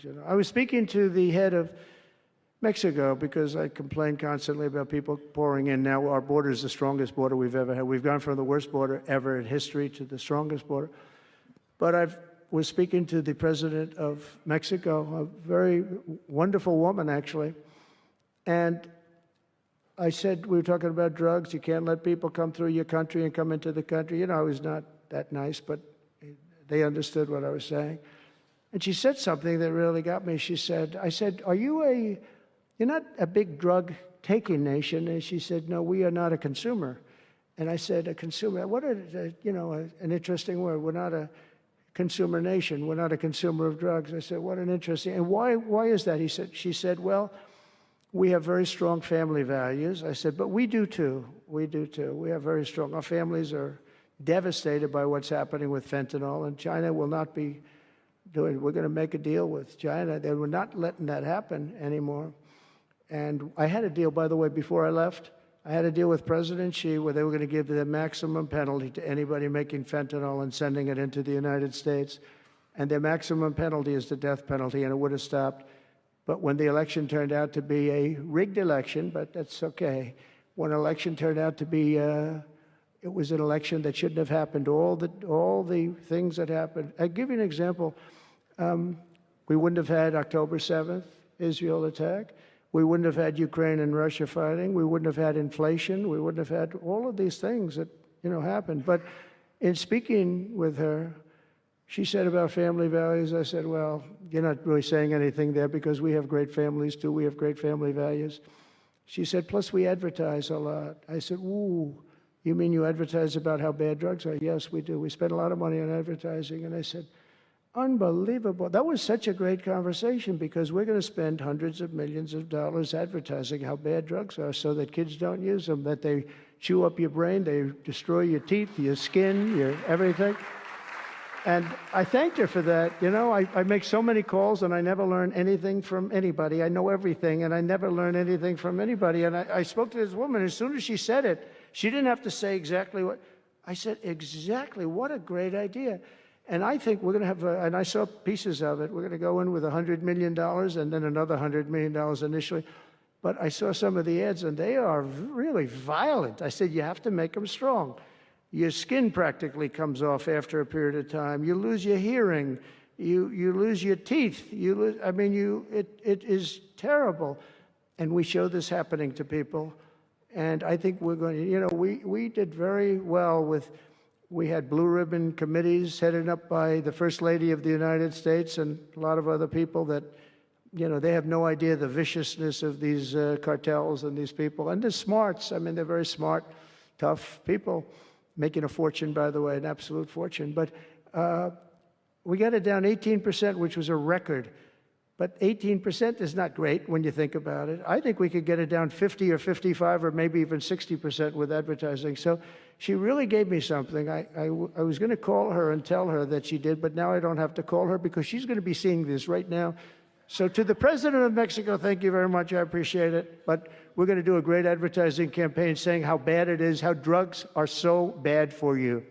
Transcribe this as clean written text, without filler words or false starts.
You know, I was speaking to the head of Mexico because I complain constantly about people pouring in. Now our border is the strongest border we've ever had. We've gone from the worst border ever in history to the strongest border. But I was speaking to the president of Mexico, a very wonderful woman, actually. And I said, we were talking about drugs. You can't let people come through your country and come into the country. You know, I was not that nice, but they understood what I was saying. And she said something that really got me. She said, I said, you're not a big drug-taking nation. And she said, no, we are not a consumer. And I said, a consumer, what an interesting word. We're not a consumer nation. We're not a consumer of drugs. I said, what an interesting, and why is that? She said, well, we have very strong family values. I said, but we do too. We do too. We have very strong, our families are devastated by what's happening with fentanyl, and China will not be we're going to make a deal with China. They were not letting that happen anymore. And I had a deal, by the way, before I left. I had a deal with President Xi where they were going to give the maximum penalty to anybody making fentanyl and sending it into the United States. And their maximum penalty is the death penalty, and it would have stopped. But when the election turned out to be a rigged election, but that's okay. When an election turned out to be it was an election that shouldn't have happened. All the things that happened. I'll give you an example. We wouldn't have had October 7th, Israel attack. We wouldn't have had Ukraine and Russia fighting. We wouldn't have had inflation. We wouldn't have had all of these things that, happened. But in speaking with her, she said about family values, I said, well, you're not really saying anything there because we have great families too. We have great family values. She said, plus we advertise a lot. I said, ooh, you mean you advertise about how bad drugs are? Yes, we do. We spend a lot of money on advertising. And I said, unbelievable. That was such a great conversation because we're going to spend hundreds of millions of dollars advertising how bad drugs are so that kids don't use them, that they chew up your brain, they destroy your teeth, your skin, your everything. And I thanked her for that. I make so many calls and I never learn anything from anybody. I know everything and I never learn anything from anybody. And I spoke to this woman. As soon as she said it, she didn't have to say exactly what. I said, exactly. What a great idea. And I think we're going to have, and I saw pieces of it, we're going to go in with $100 million and then another $100 million initially. But I saw some of the ads and they are really violent. I said, you have to make them strong. Your skin practically comes off after a period of time. You lose your hearing. You lose your teeth. It is terrible. And we show this happening to people. And I think we're going to, we did very well with, we had blue ribbon committees headed up by the First Lady of the United States and a lot of other people that, they have no idea the viciousness of these cartels and these people. And they're smarts. They're very smart, tough people, making a fortune, by the way, an absolute fortune. But we got it down 18%, which was a record. But 18% is not great when you think about it. I think we could get it down 50 or 55 or maybe even 60% with advertising. So she really gave me something. I was going to call her and tell her that she did, but now I don't have to call her because she's going to be seeing this right now. So to the President of Mexico, thank you very much. I appreciate it. But we're going to do a great advertising campaign saying how bad it is, how drugs are so bad for you.